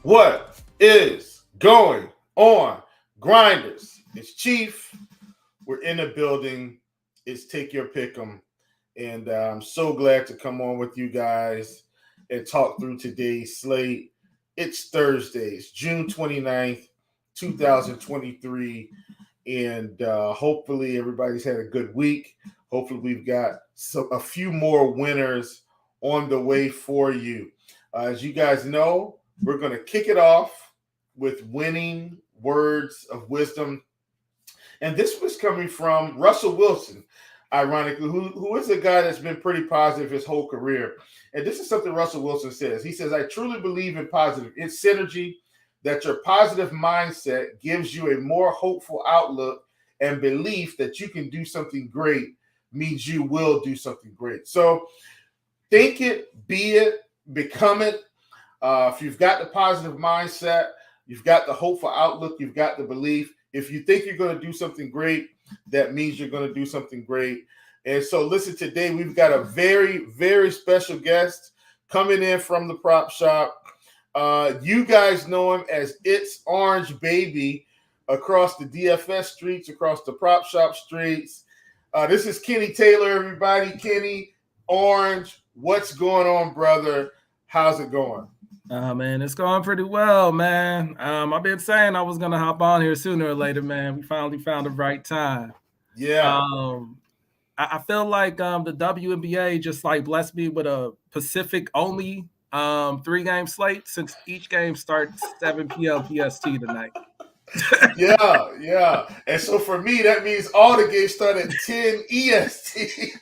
What is going on, Grinders? It's Chief. We're in the building. It's Take Your Pick'em. And I'm so glad to come on with you guys and talk through today's slate. It's Thursday. It's June 29th, 2023. And hopefully everybody's had a good week. Hopefully we've got a few more winners on the way for you. As you guys know, we're going to kick it off with winning words of wisdom. And this was coming from Russell Wilson, ironically, who is a guy that's been pretty positive his whole career. And this is something Russell Wilson says. He says, I truly believe in positive. It's synergy, that your positive mindset gives you a more hopeful outlook, and belief that you can do something great means you will do something great. So think it, be it, become it. If you've got the positive mindset, you've got the hopeful outlook, you've got the belief. If you think you're going to do something great, that means you're going to do something great. And so listen, today we've got a very, very special guest coming in from the prop shop. You guys know him as It's Orange Baby across the DFS streets, across the prop shop streets. This is Kenny Taylor, everybody. Kenny, Orange, what's going on, brother? How's it going? Man, it's going pretty well, man. I've been saying I was going to hop on here sooner or later, man. We finally found the right time. Yeah. I feel like the WNBA just like blessed me with a Pacific-only 3-game slate, since each game starts 7 p.m. PST tonight. Yeah. And so for me, that means all the games start at 10 EST.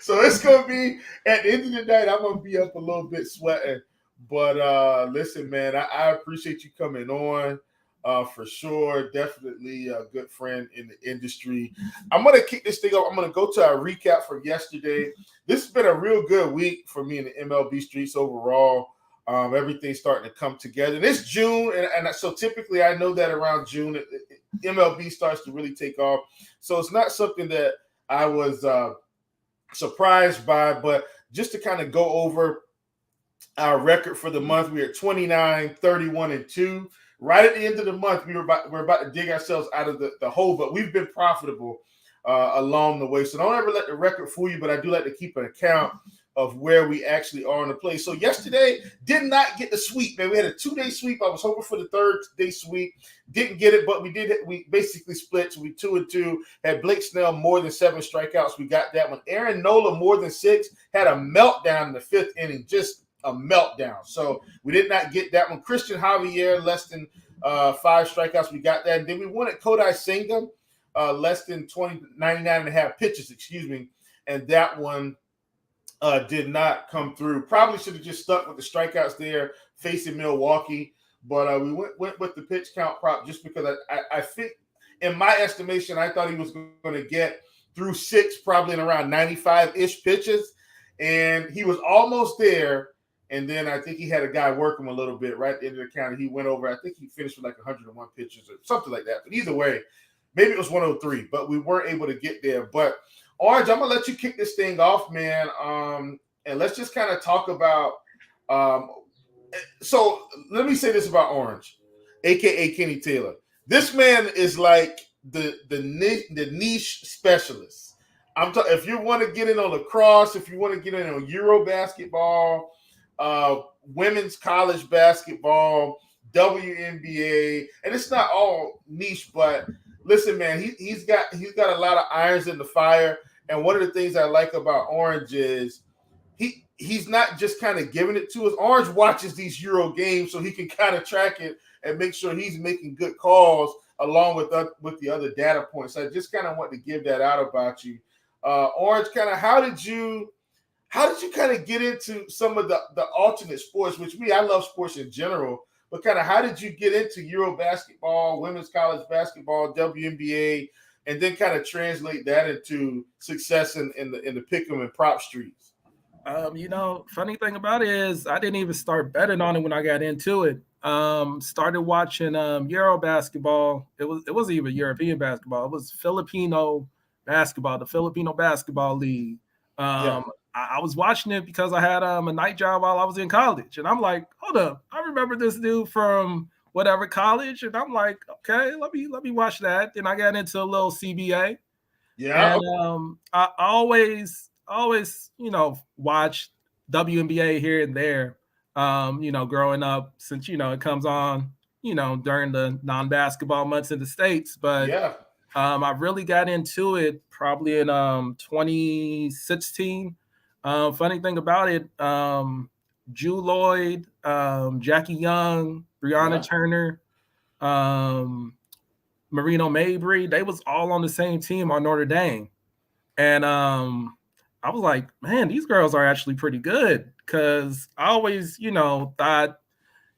So it's going to be, at the end of the night, I'm going to be up a little bit sweating. But listen, man, I appreciate you coming on for sure. Definitely a good friend in the industry. I'm going to kick this thing up. I'm going to go to our recap from yesterday. This has been a real good week for me in the MLB streets overall. Everything's starting to come together. And it's June, and so typically I know that around June, MLB starts to really take off. So it's not something that I was surprised by, but just to kind of go over our record for the month, we are 29, 31, and 2. Right at the end of the month, we're about to dig ourselves out of the hole, but we've been profitable along the way. So don't ever let the record fool you, but I do like to keep an account of where we actually are in the play. So yesterday, did not get the sweep, man. We had a 2-day sweep. I was hoping for the 3rd-day sweep. Didn't get it, but we basically split. So we 2-2. Had Blake Snell more than 7 strikeouts. We got that one. Aaron Nola more than 6. Had a meltdown in the 5th inning. Just a meltdown. So we did not get that one. Christian Javier, less than 5 strikeouts. We got that. And then we won at Kodai Senga, less than 99.5 pitches, and that one did not come through. Probably should have just stuck with the strikeouts there facing Milwaukee, but we went with the pitch count prop just because I think, in my estimation, I thought he was going to get through 6, probably in around 95-ish pitches, and he was almost there. And then I think he had a guy work him a little bit right at the end of the count. He went over. I think he finished with like 101 pitches or something like that. But either way, maybe it was 103, but we weren't able to get there. But Orange, I'm going to let you kick this thing off, man. And let's just kind of talk about so let me say this about Orange, a.k.a. Kenny Taylor. This man is like the niche specialist. If you want to get in on lacrosse, if you want to get in on Euro basketball, women's college basketball, WNBA, and it's not all niche, but listen, man, he's got a lot of irons in the fire. And one of the things I like about Orange is he's not just kind of giving it to us. Orange watches these Euro games so he can kind of track it and make sure he's making good calls along with the other data points. So I just kind of want to give that out about you. Orange, kind of how did you kind of get into some of the alternate sports, which I love sports in general, but kind of how did you get into Euro basketball, women's college basketball, WNBA, and then kind of translate that into success in the pick'em and prop streets? Funny thing about it is I didn't even start betting on it when I got into it. Started watching Euro basketball. It wasn't even European basketball. It was Filipino basketball, the Filipino Basketball League. I was watching it because I had a night job while I was in college, and I'm like, hold up, I remember this dude from whatever college, and I'm like, okay, let me watch that. Then I got into a little CBA, Yeah. and I always watch WNBA here and there. Growing up, since it comes on during the non-basketball months in the States, but Yeah. I really got into it probably in 2016. Funny thing about it, Jew Lloyd, Jackie Young, Breonna Yeah. Turner, Marino Mabry, they was all on the same team on Notre Dame. And I was like, man, these girls are actually pretty good. Cause I always, thought,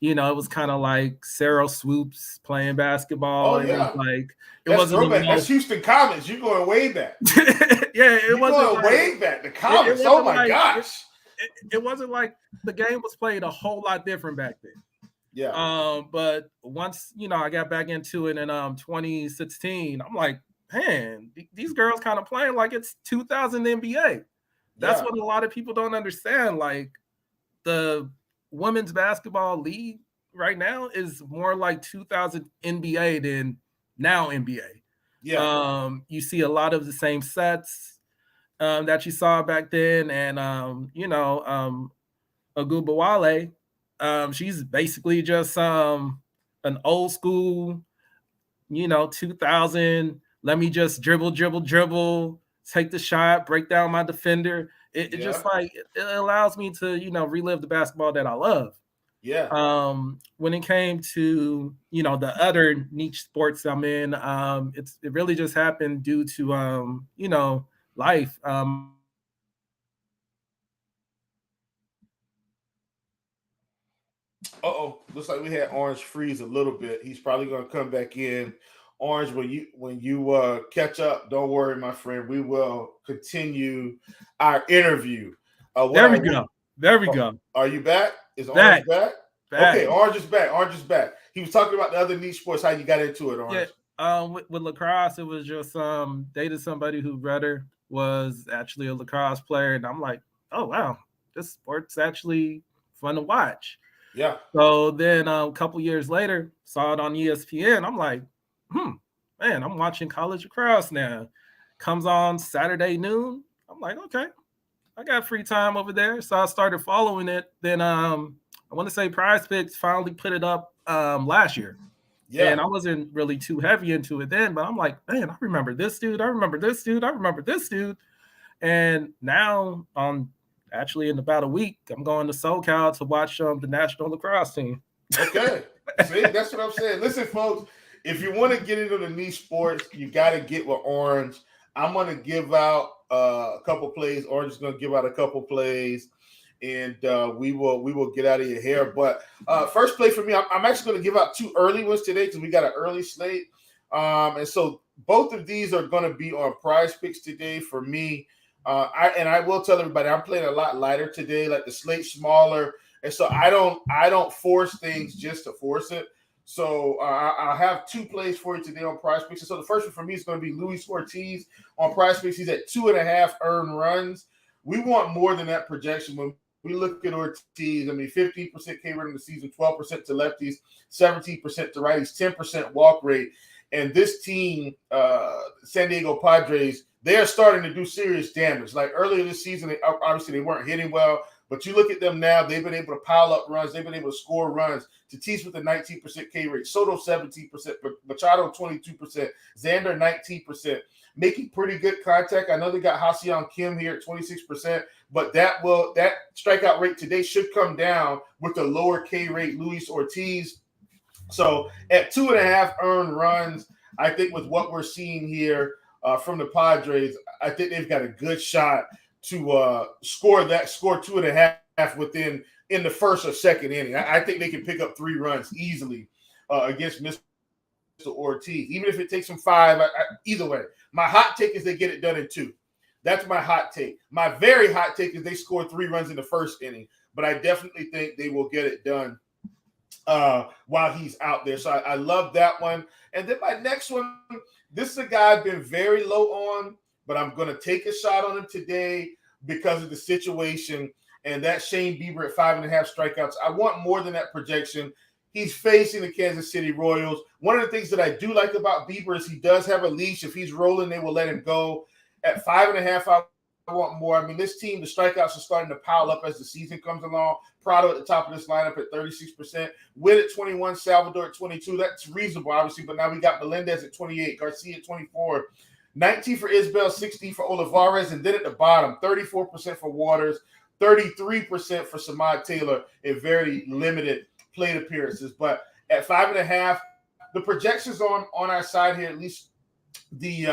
it was kind of like Sarah Swoops playing basketball. Oh And yeah. it That's wasn't throwback. That's Houston Comets. You're going way back. Yeah, it You're wasn't going like, way back. The Comets. Oh my gosh. It wasn't like the game was played a whole lot different back then. Yeah. But once I got back into it in 2016, I'm like, man, these girls kind of playing like it's 2000 NBA. That's what a lot of people don't understand. Like the women's basketball league right now is more like 2000 NBA than now NBA. Yeah. You see a lot of the same sets that you saw back then, and Agubawale, she's basically just an old school, 2000. Let me just dribble, take the shot, break down my defender. It just like it allows me to relive the basketball that I love. Yeah. When it came to the other niche sports I'm in, it really just happened due to life. Uh-oh. Looks like we had Orange freeze a little bit. He's probably gonna come back in. Orange, when you catch up, don't worry, my friend. We will continue our interview. There we go. There we go. Are you back? Is Orange Back. back? Okay, Orange is back. Orange is back. He was talking about the other niche sports, how you got into it, Orange. Yeah. With lacrosse, it was just dated somebody who brother was actually a lacrosse player, and I'm like, oh wow, this sport's actually fun to watch. Yeah. So then a couple years later, saw it on ESPN. I'm like, man, I'm watching college lacrosse now. Comes on Saturday noon. I'm like, okay, I got free time over there. So I started following it. Then I want to say PrizePicks finally put it up last year. Yeah. And I wasn't really too heavy into it then, but I'm like, man, I remember this dude. I remember this dude. I remember this dude. And now actually in about a week, I'm going to SoCal to watch the national lacrosse team. Okay. See, that's what I'm saying. Listen, folks, if you want to get into the niche sports, you got to get with Orange. I'm going to give out a couple plays. Orange is going to give out a couple plays, and we will get out of your hair. But first play for me, I'm actually going to give out two early ones today because we got an early slate. And so both of these are going to be on PrizePicks today for me. I will tell everybody I'm playing a lot lighter today, like the slate smaller, and so I don't force things just to force it. So I'll have two plays for you today on PrizePicks. So the first one for me is going to be Luis Ortiz on PrizePicks. He's at 2.5 earned runs. We want more than that projection when we look at Ortiz. I mean, 15% K rate in the season, 12% to lefties, 17% to righties, 10% walk rate. And this team, San Diego Padres, they are starting to do serious damage. Like earlier this season, obviously they weren't hitting well, but you look at them now, they've been able to pile up runs. They've been able to score runs. Tatis with a 19% K rate, Soto 17%, Machado 22%, Xander 19%, making pretty good contact. I know they got Ha-Seong Kim here at 26%, but that strikeout rate today should come down with the lower K rate Luis Ortiz. So at 2.5 earned runs, I think with what we're seeing here from the Padres, I think they've got a good shot to score 2.5 in the first or second inning. I think they can pick up 3 runs easily against Mr. Ortiz, even if it takes them 5. Either way, my hot take is they get it done in 2. That's my hot take. My very hot take is they score 3 runs in the first inning, but I definitely think they will get it done while he's out there. So I love that one. And then my next one, this is a guy I've been very low on, but I'm going to take a shot on him today. because of the situation. And that Shane Bieber at 5.5 strikeouts, I want more than that projection. He's facing the Kansas City Royals. One of the things that I do like about Bieber is he does have a leash. If he's rolling, they will let him go. At 5.5, I want more. I mean, this team, the strikeouts are starting to pile up as the season comes along. Prado at the top of this lineup at 36%. Witt at 21, Salvador at 22. That's reasonable, obviously, but now we got Melendez at 28, Garcia at 24, 19 for Isbell, 16 for Olivares, and then at the bottom, 34% for Waters, 33% for Samad Taylor in very limited plate appearances. But at 5.5, the projections on our side here, at least the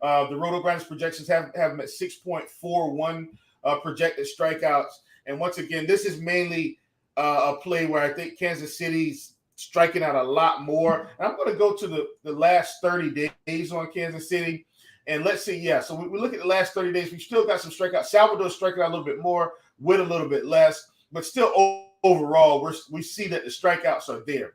RotoGrinders projections have them at 6.41 projected strikeouts. And once again, this is mainly a play where I think Kansas City's striking out a lot more. And I'm going to go to the last 30 days on Kansas City. And let's see, so we look at the last 30 days. We've still got some strikeouts. Salvador's striking out a little bit more, Witt a little bit less, but still overall, we see that the strikeouts are there.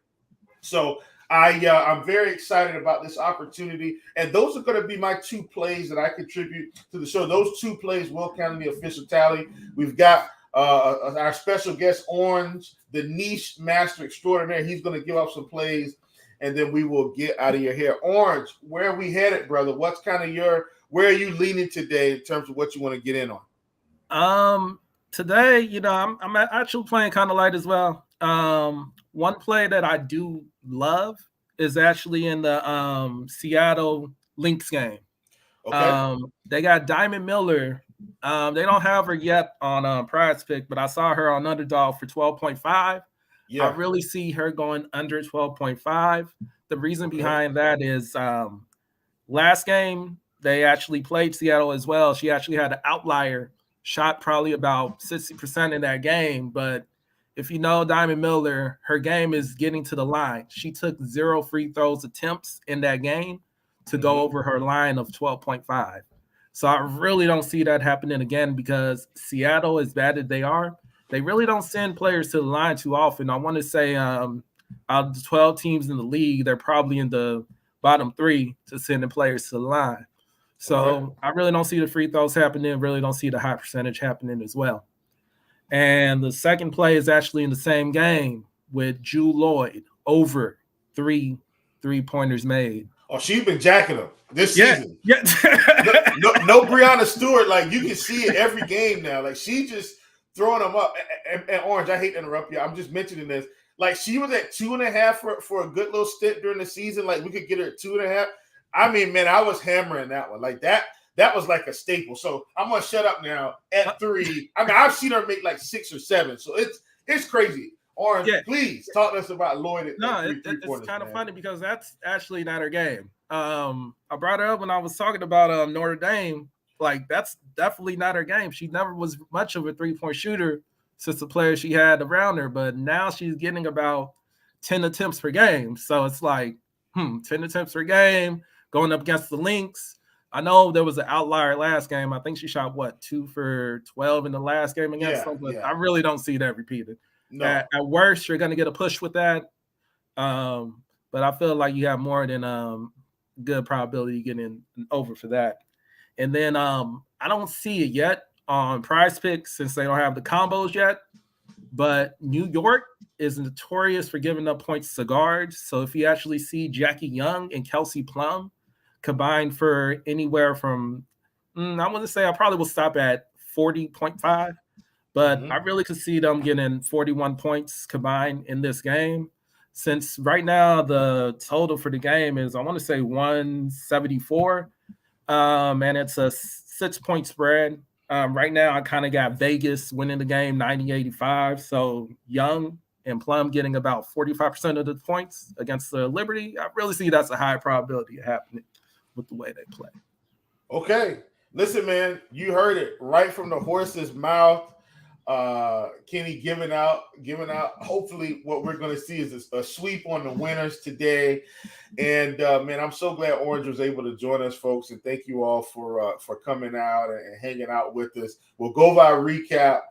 So I'm very excited about this opportunity. And those are going to be my two plays that I contribute to the show. Those two plays will count in the official tally. We've got our special guest, Orange, the niche master extraordinaire. He's going to give up some plays, and then we will get out of your hair. Orange, where are we headed, brother? What's kind of where are you leaning today in terms of what you want to get in on? Today, I'm actually playing kind of light as well. One play that I do love is actually in the Seattle Lynx game. Okay. They got Diamond Miller. They don't have her yet on PrizePicks, but I saw her on Underdog for 12.5. Yeah. I really see her going under 12.5. The reason behind that is last game they actually played Seattle as well. She actually had an outlier, shot probably about 60% in that game. But if you know Diamond Miller, her game is getting to the line. She took 0 free throws attempts in that game to go over her line of 12.5. So I really don't see that happening again because Seattle, as bad as they are, they really don't send players to the line too often. I want to say out of the 12 teams in the league, they're probably in the bottom 3 to sending players to the line. So I really don't see the free throws happening, really don't see the high percentage happening as well. And the second play is actually in the same game with Jewel Lloyd, over 3 3-pointers made. Oh, she's been jacking them this season. Yeah. no Breonna Stewart. Like, you can see it every game now. Like, she just throwing them up. And Orange, I hate to interrupt you. I'm just mentioning this. Like, she was at 2.5 for a good little stint during the season. Like, we could get her at 2.5. I mean, man, I was hammering that one. Like, that was like a staple. So I'm going to shut up now at 3. I mean, I've seen her make like 6 or 7. So it's crazy. Orange, please talk to us about Lloyd. It's kind of funny because that's actually not her game. I brought her up when I was talking about Notre Dame. Like, that's definitely not her game. She never was much of a 3-point shooter since the players she had around her, but now she's getting about 10 attempts per game. So it's like, 10 attempts per game going up against the Lynx. I know there was an outlier last game. I think she shot 2 for 12 in the last game against them, but I really don't see that repeated. No. At worst, you're going to get a push with that. But I feel like you have more than good probability getting an over for that. And then I don't see it yet on PrizePicks since they don't have the combos yet. But New York is notorious for giving up points to guards. So if you actually see Jackie Young and Kelsey Plum combined for anywhere from, I want to say I probably will stop at 40.5. But I really could see them getting 41 points combined in this game. Since right now the total for the game is, I want to say 174. And it's a 6-point spread. Right now I kind of got Vegas winning the game 90-85. So Young and Plum getting about 45% of the points against the Liberty. I really see that's a high probability of happening with the way they play. Okay. Listen, man, you heard it right from the horse's mouth. Kenny giving out. Hopefully, what we're going to see is a sweep on the winners today. And man, I'm so glad Orange was able to join us, folks. And thank you all for coming out and hanging out with us. We'll go by recap.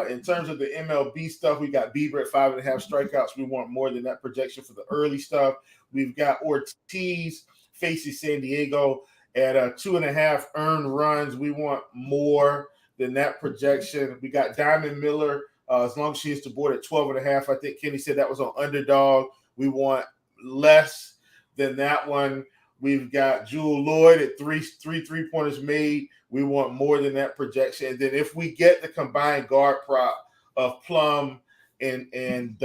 In terms of the MLB stuff, we got Bieber at 5.5 strikeouts. We want more than that projection for the early stuff. We've got Ortiz facing San Diego at 2.5 earned runs. We want more than that projection. We got Diamond Miller, as long as she hits the board at 12.5. I think Kenny said that was on Underdog. We want less than that one. We've got Jewel Lloyd at three three-pointers made. We want more than that projection. And then if we get the combined guard prop of Plum and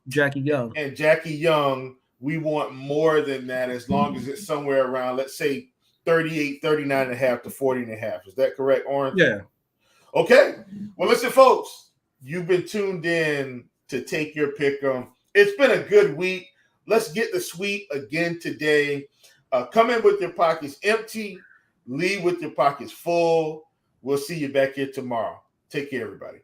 Jackie Young, we want more than that as long as it's somewhere around, let's say, 38, 39.5 to 40.5. Is that correct, Oren? Yeah. Okay. Well, listen, folks, you've been tuned in to Take Your Pick 'em. It's been a good week. Let's get the sweep again today. Come in with your pockets empty. Leave with your pockets full. We'll see you back here tomorrow. Take care, everybody.